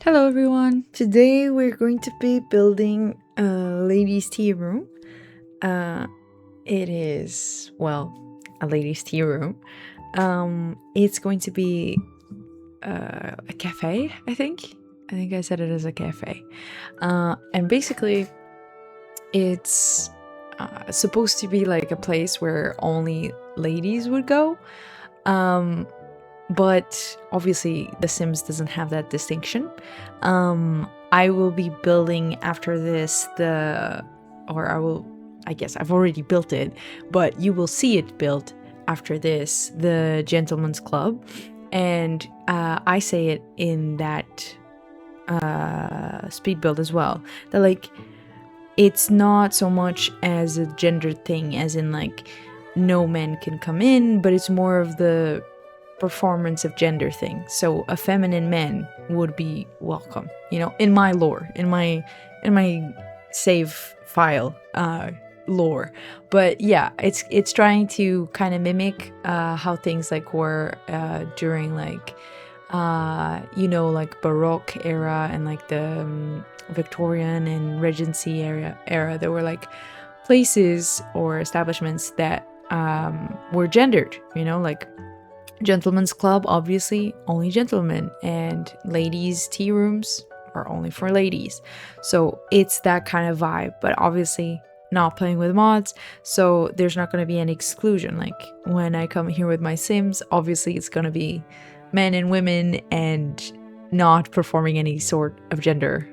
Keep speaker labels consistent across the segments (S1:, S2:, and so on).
S1: Hello everyone! Today we're going to be building a ladies' tea room. It is, well, a ladies' tea room. It's going to be a cafe, I think. I think I said it as a cafe. And basically, it's supposed to be like a place where only ladies would go. But obviously The Sims doesn't have that distinction. I will be building after this I guess I've already built it, but you will see it built after this, the Gentleman's Club. And I say it in that speed build as well, that like, it's not so much as a gender thing, as in like, no men can come in, but it's more of the performance of gender thing. So a feminine man would be welcome, in my lore, in my save file lore. But yeah, it's trying to kind of mimic how things like were during like like Baroque era and like the Victorian and Regency era. There were like places or establishments that were gendered, like Gentlemen's Club, obviously only gentlemen, and ladies' tea rooms are only for ladies. So it's that kind of vibe, but obviously not playing with mods, so there's not going to be any exclusion. Like when I come here with my Sims, obviously it's going to be men and women and not performing any sort of gender.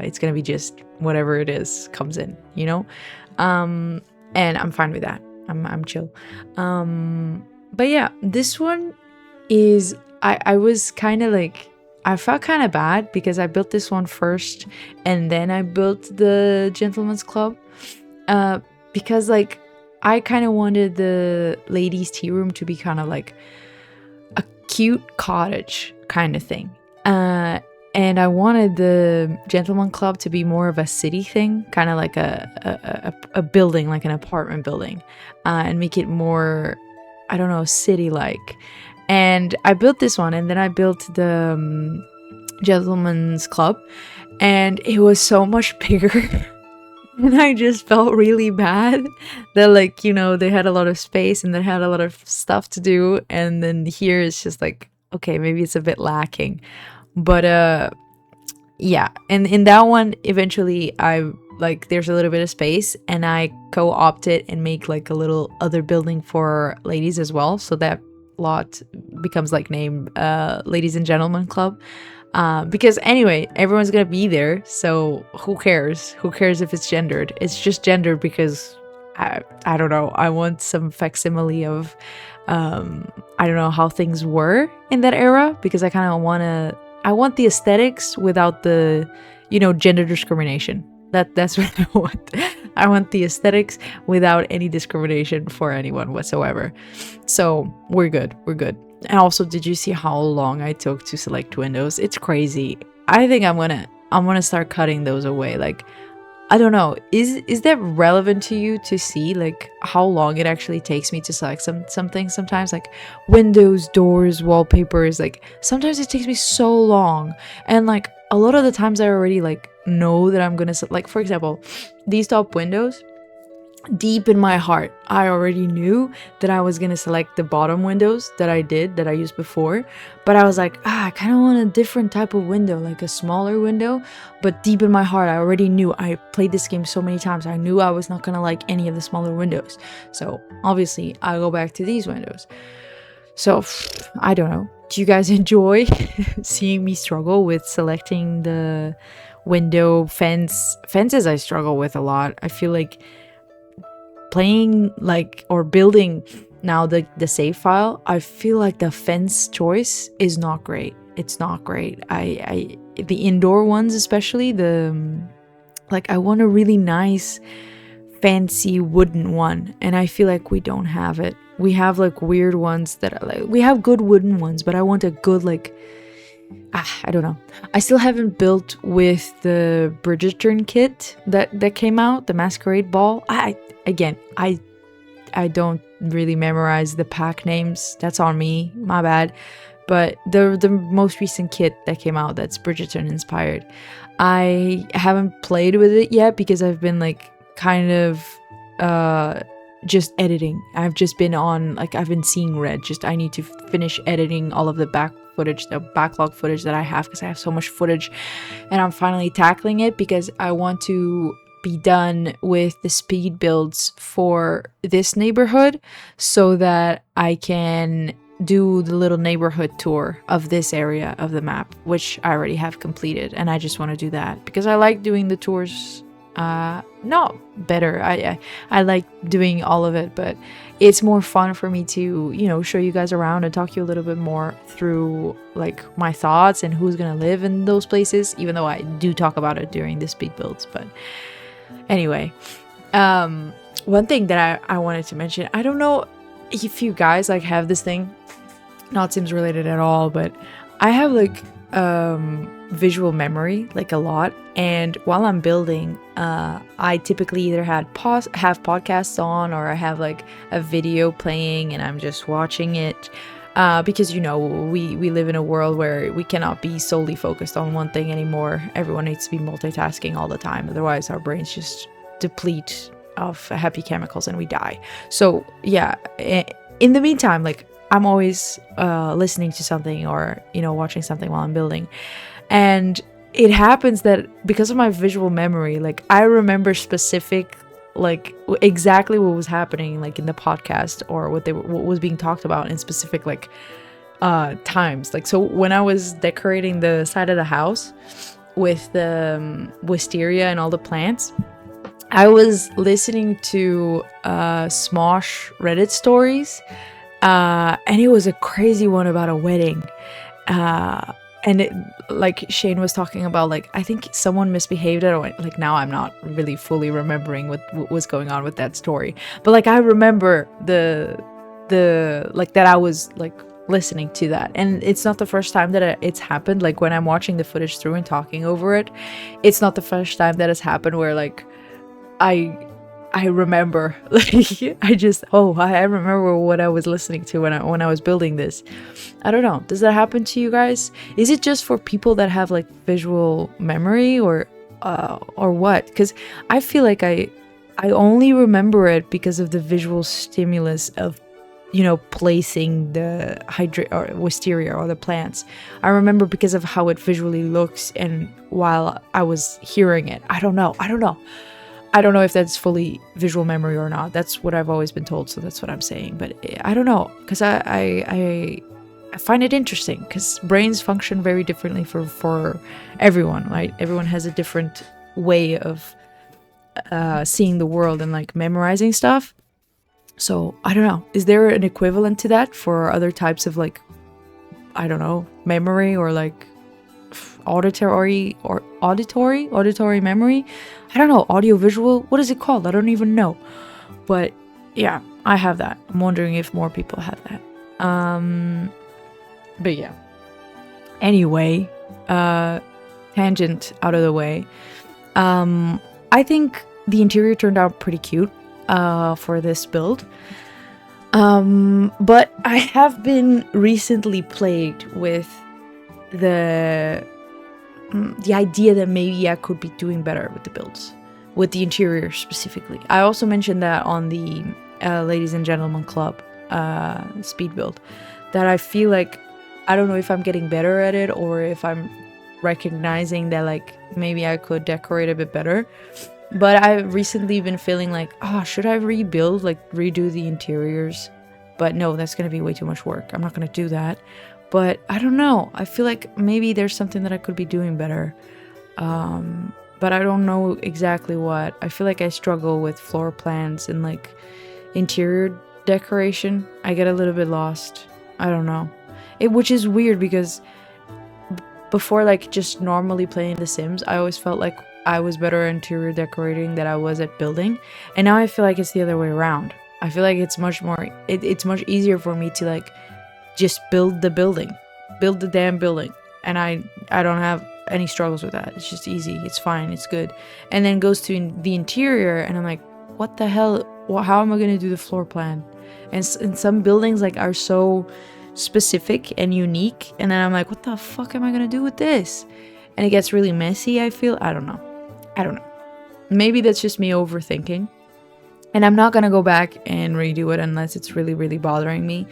S1: It's going to be just whatever it is comes in, and I'm fine with that. I'm chill. But yeah, this one is, I was kind of like, I felt kind of bad because I built this one first and then I built the Gentleman's Club. Because like, I kind of wanted the ladies' tea room to be kind of like a cute cottage kind of thing. And I wanted the Gentleman Club to be more of a city thing, kind of like a building, like an apartment building, and make it more, I don't know, city-like. And I built this one, and then I built the Gentleman's Club, and it was so much bigger. And I just felt really bad that, like, they had a lot of space and they had a lot of stuff to do. And then here it's just like, okay, maybe it's a bit lacking. But yeah, and in that one, eventually there's a little bit of space and I co-opt it and make like a little other building for ladies as well. So that lot becomes like named Ladies and Gentlemen Club. Because anyway, everyone's gonna be there, so who cares? Who cares if it's gendered? It's just gendered because I don't know. I want some facsimile of I don't know how things were in that era, because I kind of want the aesthetics without the gender discrimination. That's what I want. I want the aesthetics without any discrimination for anyone whatsoever. So we're good. And also, did you see how long I took to select windows? It's crazy. I think I'm gonna start cutting those away. Like, I don't know. Is that relevant to you to see like how long it actually takes me to select something sometimes? Like windows, doors, wallpapers, like sometimes it takes me so long. And like a lot of the times I already like know that I'm gonna like, for example, these top windows. Deep in my heart, I already knew that I was gonna select the bottom windows that I used before, but I was like, I kind of want a different type of window, like a smaller window. But deep in my heart, I already knew. I played this game so many times, I knew I was not gonna like any of the smaller windows. So obviously I go back to these windows. So I don't know, do you guys enjoy seeing me struggle with selecting the window fences? I struggle with a lot. I feel like playing like, or building now the save file, I feel like the fence choice is not great. It's not great. I the indoor ones, especially I want a really nice fancy wooden one, and I feel like we don't have it. We have like weird ones that are like, we have good wooden ones, but I want a good like, I don't know. I still haven't built with the Bridgerton kit that came out, the Masquerade Ball. I don't really memorize the pack names. That's on me, my bad. but the most recent kit that came out that's Bridgerton inspired, I haven't played with it yet because I've been like kind of just editing. I've just been on, like, I've been seeing red. Just I need to finish editing all of the backlog footage that I have, because I have so much footage, and I'm finally tackling it because I want to be done with the speed builds for this neighborhood so that I can do the little neighborhood tour of this area of the map, which I already have completed, and I just want to do that because I like doing the tours. Not better, I like doing all of it, but it's more fun for me to, you know, show you guys around and talk you a little bit more through like my thoughts and who's gonna live in those places, even though I do talk about it during the speed builds. But anyway, one thing that I wanted to mention, I don't know if you guys like have this thing, not Sims related at all, but I have like visual memory, like a lot, and while I'm building, I typically either have podcasts on, or I have like a video playing and I'm just watching it, because, you know, we live in a world where we cannot be solely focused on one thing anymore. Everyone needs to be multitasking all the time, otherwise our brains just deplete of happy chemicals and we die. So yeah, in the meantime, like, I'm always listening to something, or, you know, watching something while I'm building. And it happens that because of my visual memory, like, I remember specific, like, exactly what was happening, like, in the podcast, or what was being talked about in specific, like, times. Like, so when I was decorating the side of the house with the wisteria and all the plants, I was listening to Smosh Reddit stories, and it was a crazy one about a wedding. And it, like, Shane was talking about, like, I think someone misbehaved at a wedding. Like, now I'm not really fully remembering what was going on with that story, but like, I remember the like, that I was like listening to that, and it's not the first time that it's happened. Like, when I'm watching the footage through and talking over it, it's not the first time that has happened where, like, I remember, like, I remember what I was listening to when I was building this. I don't know. Does that happen to you guys? Is it just for people that have like visual memory, or what? Because I feel like I only remember it because of the visual stimulus of, you know, placing the wisteria or the plants. I remember because of how it visually looks, and while I was hearing it. I don't know if that's fully visual memory or not. That's what I've always been told, so that's what I'm saying. But I don't know, because I find it interesting, because brains function very differently for everyone, right? Everyone has a different way of seeing the world and like memorizing stuff. So I don't know. Is there an equivalent to that for other types of, like, I don't know, memory, or like auditory memory? I don't know, audiovisual, what is it called? I don't even know. But yeah, I have that. I'm wondering if more people have that. But yeah, anyway, tangent out of the way. I think the interior turned out pretty cute for this build. But I have been recently plagued with the idea that maybe I could be doing better with the builds, with the interior specifically. I also mentioned that on the Ladies and Gentlemen Club speed build, that I feel like, I don't know if I'm getting better at it, or if I'm recognizing that, like, maybe I could decorate a bit better. But I've recently been feeling like, should I redo the interiors? But no, that's gonna be way too much work. I'm not gonna do that. But I don't know. I feel like maybe there's something that I could be doing better. But I don't know exactly what. I feel like I struggle with floor plans and like interior decoration. I get a little bit lost. I don't know. Which is weird, because before, like, just normally playing The Sims, I always felt like I was better at interior decorating than I was at building. And now I feel like it's the other way around. I feel like it's much more, it's much easier for me to like just build the damn building, and I don't have any struggles with that. It's just easy, it's fine, it's good. And then goes to the interior, and I'm like, what the hell, how am I gonna do the floor plan? And some buildings like are so specific and unique, and then I'm like, what the fuck am I gonna do with this? And it gets really messy, I feel. I don't know. Maybe that's just me overthinking. And I'm not gonna go back and redo it unless it's really, really bothering me,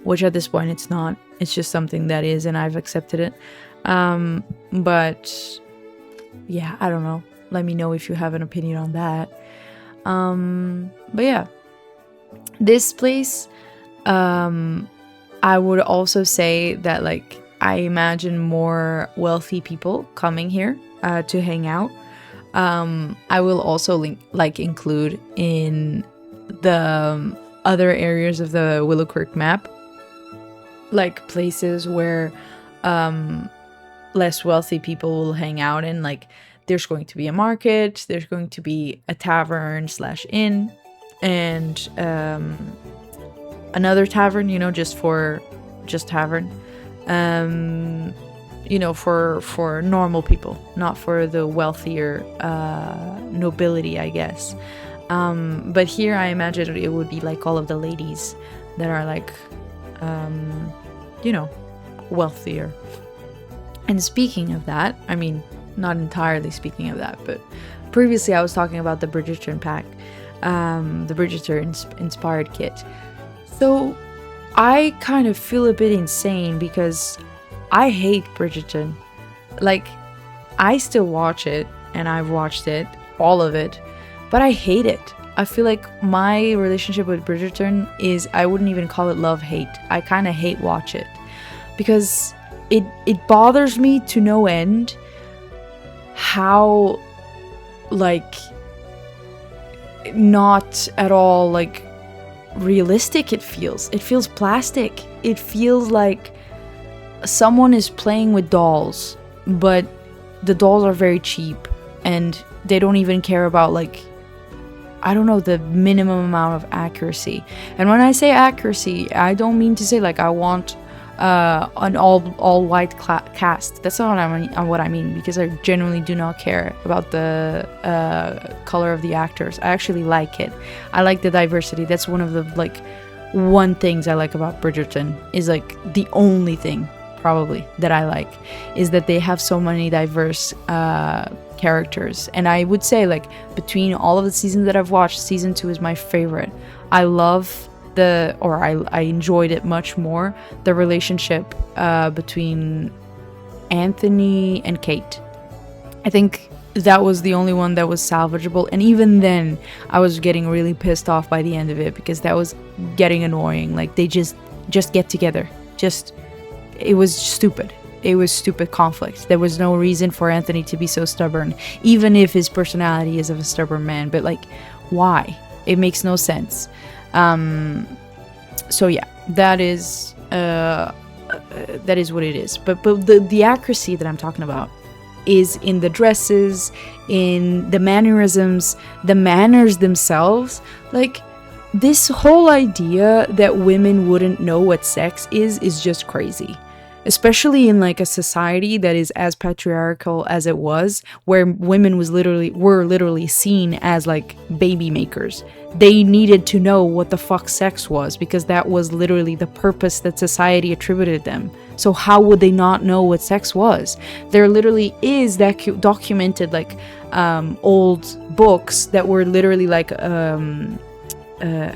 S1: which at this point it's not. It's just something that is, and I've accepted it. But yeah, I don't know. Let me know if you have an opinion on that. But yeah, this place, I would also say that, like, I imagine more wealthy people coming here to hang out. I will also include in the other areas of the Willow Creek map, like places where less wealthy people will hang out in. Like, there's going to be a market, there's going to be a tavern / inn, and another tavern, you know, just tavern. You know, for normal people, not for the wealthier nobility, I guess. But here I imagine it would be like all of the ladies that are like, you know, wealthier. And speaking of that, I mean, not entirely speaking of that, but previously I was talking about the Bridgerton pack, the Bridgerton inspired kit. So I kind of feel a bit insane because I hate Bridgerton. Like, I still watch it, and I've watched it, all of it, but I hate it. I feel like my relationship with Bridgerton is, I wouldn't even call it love-hate. I kind of hate watch it. Because it bothers me to no end how, like, not at all, like, realistic it feels. It feels plastic. It feels like someone is playing with dolls, but the dolls are very cheap and they don't even care about, like, I don't know, the minimum amount of accuracy. And when I say accuracy, I don't mean to say like I want an all white cast. That's not what I mean, because I genuinely do not care about the color of the actors. I actually like it. I like the diversity. That's one of the, like, one things I like about Bridgerton, is like the only thing probably that I like, is that they have so many diverse characters. And I would say, like, between all of the seasons that I've watched, season 2 is my favorite. I love I enjoyed it much more, the relationship between Anthony and Kate. I think that was the only one that was salvageable, and even then I was getting really pissed off by the end of it, because that was getting annoying. Like, they just get together. It was stupid. It was stupid conflict. There was no reason for Anthony to be so stubborn, even if his personality is of a stubborn man. But, like, why? It makes no sense. So yeah, that is what it is. But the accuracy that I'm talking about is in the dresses, in the mannerisms, the manners themselves. Like, this whole idea that women wouldn't know what sex is just crazy. Especially in, like, a society that is as patriarchal as it was, where women were literally seen as, like, baby makers. They needed to know what the fuck sex was, because that was literally the purpose that society attributed them. So how would they not know what sex was? There literally is that documented, like, old books that were literally like a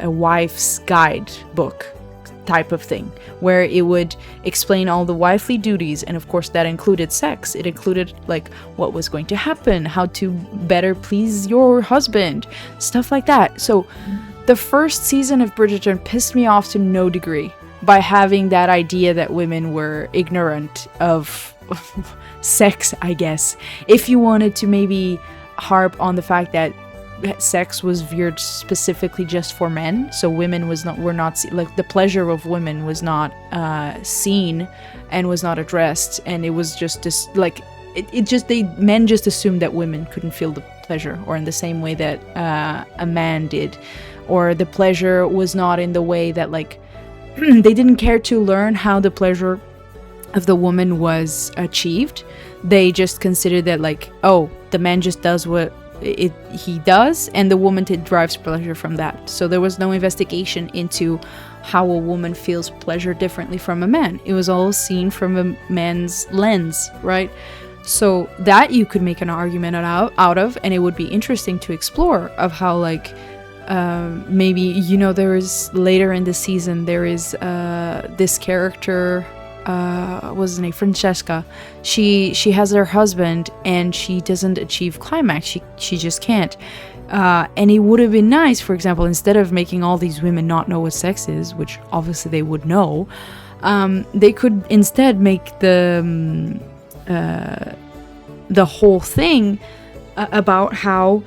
S1: wife's guide book type of thing, where it would explain all the wifely duties, and of course that included sex. It included, like, what was going to happen, how to better please your husband, stuff like that. So the first season of Bridgerton pissed me off to no degree by having that idea that women were ignorant of sex, I guess. If you wanted to maybe harp on the fact that sex was veered specifically just for men, so women were not like, the pleasure of women was not seen and was not addressed, and it was just this, like, men just assumed that women couldn't feel the pleasure, or in the same way that a man did, or the pleasure was not in the way that, like, they didn't care to learn how the pleasure of the woman was achieved. They just considered that, like, oh, the man just does what he does, and the woman derives pleasure from that. So there was no investigation into
S2: how a woman feels pleasure differently from a man. It was all seen from a man's lens, right? So that you could make an argument out of, and it would be interesting to explore of how, like, maybe, you know, there is later in the season, there is this character, what's his name, Francesca. She has her husband and she doesn't achieve climax. She just can't. And it would have been nice, for example, instead of making all these women not know what sex is, which obviously they would know, they could instead make the whole thing about how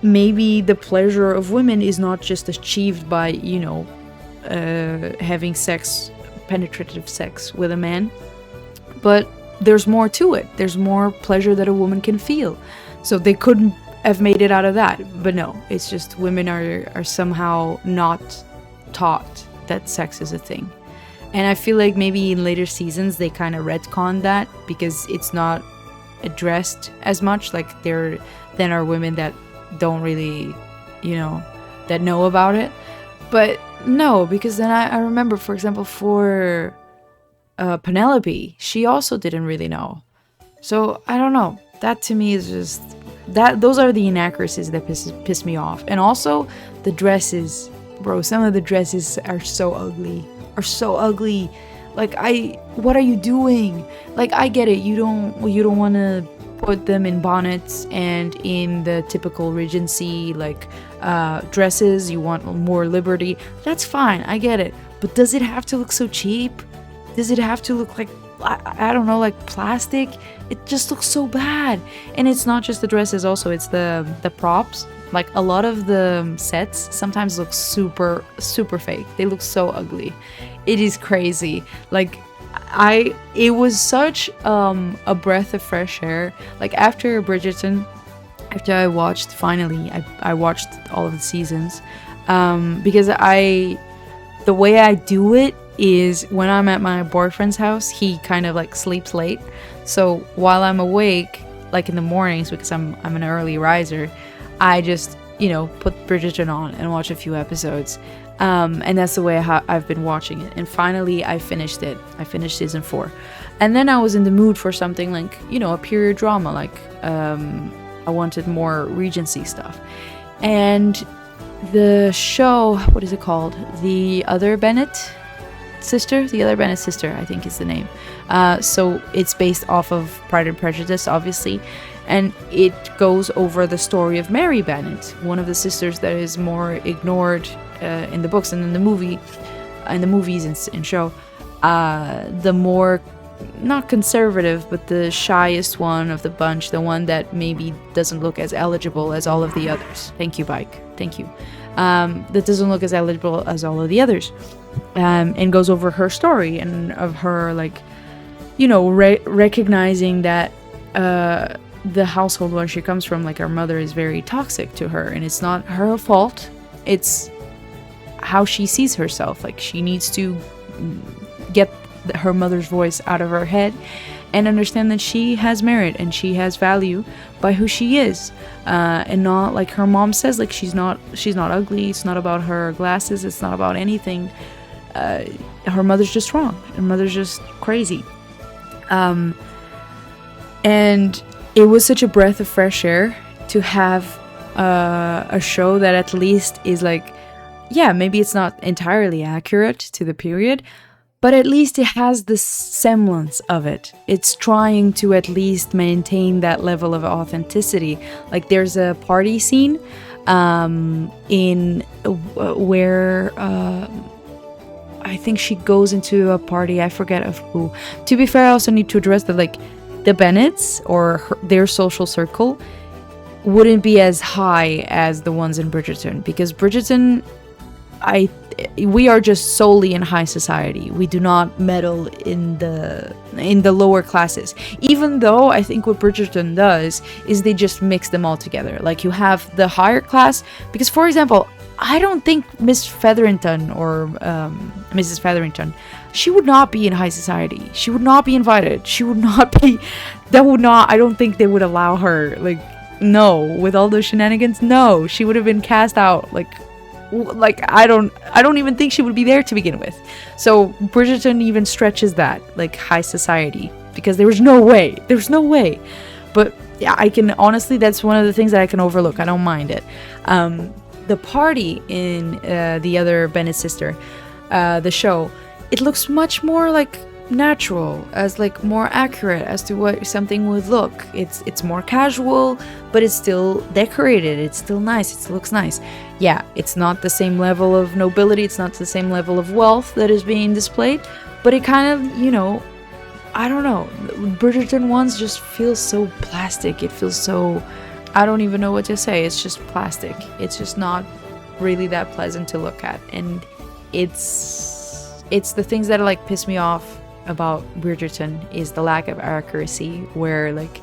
S2: maybe the pleasure of women is not just achieved by, you know, having sex, penetrative sex with a man, but there's more to it. There's more pleasure that a woman can feel. So they couldn't have made it out of that, but no, it's just women are somehow not taught that sex is a thing. And I feel like maybe in later seasons they kind of retconned that because it's not addressed as much. Like there then are women that don't really, you know, that know about it. But no, because then I remember, for example, for Penelope, she also didn't really know. So I don't know. That to me is just that. Those are the inaccuracies that piss me off. And also the dresses, bro. Some of the dresses are so ugly. Like, what are you doing? Like, I get it. You don't want to put them in bonnets and in the typical Regency like dresses. You want more liberty. That's fine. I get it. But does it have to look so cheap? Does it have to look like, I don't know, like plastic? It just looks so bad. And it's not just the dresses also, it's the props. Like a lot of the sets sometimes look super, super fake. They look so ugly. It is crazy. Like it was such a breath of fresh air. Like after Bridgerton, after I watched, finally, I watched all of the seasons. Because the way I do it is when I'm at my boyfriend's house, he kind of like sleeps late. So while I'm awake, like in the mornings, because I'm an early riser, I just, you know, put Bridgerton on and watch a few episodes. And that's the way I've been watching it. And finally, I finished it. I finished season 4. And then I was in the mood for something like, you know, a period drama. Like, I wanted more Regency stuff. And the show, what is it called? The Other Bennett Sister, I think is the name. So it's based off of Pride and Prejudice, obviously. And it goes over the story of Mary Bennet, one of the sisters that is more ignored in the books and in the movies and show. The more, not conservative, but the shyest one of the bunch, the one that maybe doesn't look as eligible as all of the others. Thank you, Bike. Thank you. That doesn't look as eligible as all of the others. And goes over her story and of her, like, you know, recognizing that the household where she comes from, like her mother is very toxic to her, and it's not her fault. It's how she sees herself. Like she needs to get her mother's voice out of her head and understand that she has merit and she has value by who she is, and not like her mom says, like she's not ugly. It's not about her glasses. It's not about anything. Her mother's just wrong. Her mother's just crazy. And it was such a breath of fresh air to have a show that at least is like, yeah, maybe it's not entirely accurate to the period, but at least it has the semblance of it. It's trying to at least maintain that level of authenticity. Like there's a party scene in where I think she goes into a party, I forget of who. To be fair, I also need to address that, like, the Bennets or their social circle wouldn't be as high as the ones in Bridgerton, because Bridgerton, we are just solely in high society. We do not meddle in the lower classes. Even though I think what Bridgerton does is they just mix them all together. Like you have the higher class, because for example, I don't think Miss Featherington or Mrs. Featherington, she would not be in high society. She would not be invited. She would not be, I don't think they would allow her. Like, no, with all those shenanigans, no, she would have been cast out, like, Like, I don't even think she would be there to begin with. So Bridgerton even stretches that, like, high society, because there's no way. But yeah, I can honestly, that's one of the things that I can overlook. I don't mind it. The party in the other Bennett sister, the show, it looks much more like natural, as like more accurate as to what something would look. It's more casual, but it's still decorated, it's still nice, it looks nice. Yeah, it's not the same level of nobility, it's not the same level of wealth that is being displayed, but it kind of, you know, I don't know, Bridgerton ones just feel so plastic. It feels so, I don't even know what to say, it's just plastic. It's just not really that pleasant to look at, and it's the things that like piss me off about Bridgerton is the lack of accuracy, where, like,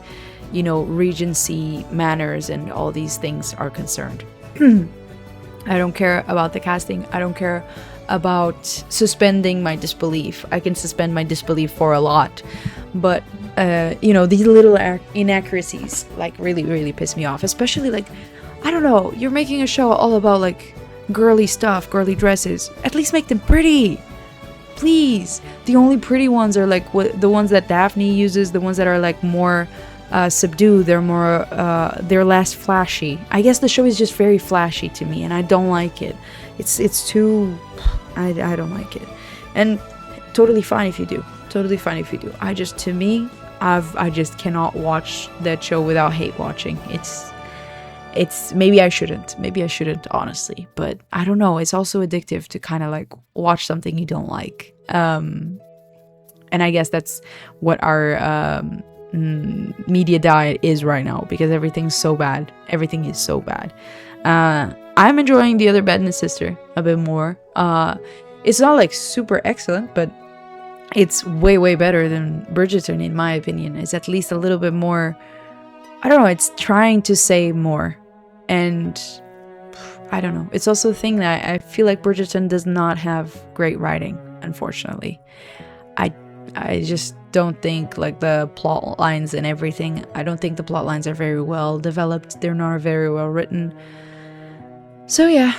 S2: you know, Regency manners and all these things are concerned. I don't care about the casting. I don't care about suspending my disbelief. I can suspend my disbelief for a lot, but you know, these little inaccuracies like really piss me off. Especially, like, I don't know, you're making a show all about like girly stuff, girly dresses. At least make them pretty, please. The only pretty ones are like the ones that Daphne uses, the ones that are like more subdued. They're less flashy. I guess the show is just very flashy to me, and I don't like it. It's too, I don't like it. And totally fine if you do. I just, to me, I just cannot watch that show without hate watching. It's maybe I shouldn't honestly, but I don't know, it's also addictive to kind of like watch something you don't like. And I guess that's what our media diet is right now, because everything is so bad. I'm enjoying the other Bad and Sister a bit more. It's not like super excellent, but it's way better than Bridgerton, in my opinion. It's at least a little bit more, I don't know, it's trying to say more. And I don't know, it's also a thing that I feel like Bridgerton does not have great writing, unfortunately. I just don't think, like, the plot lines and everything, I don't think the plot lines are very well developed. They're not very well written. So yeah,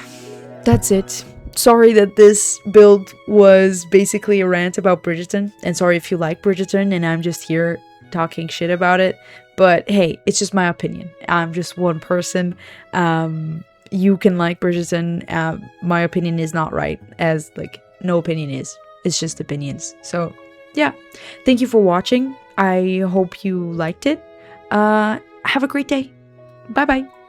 S2: that's it. Sorry that this build was basically a rant about Bridgerton, and sorry if you like Bridgerton and I'm just here talking shit about it, but hey, it's just my opinion. I'm just one person. You can like Bridgerton. My opinion is not right, as like no opinion is. It's just opinions. So yeah, thank you for watching. I hope you liked it. Have a great day. Bye bye.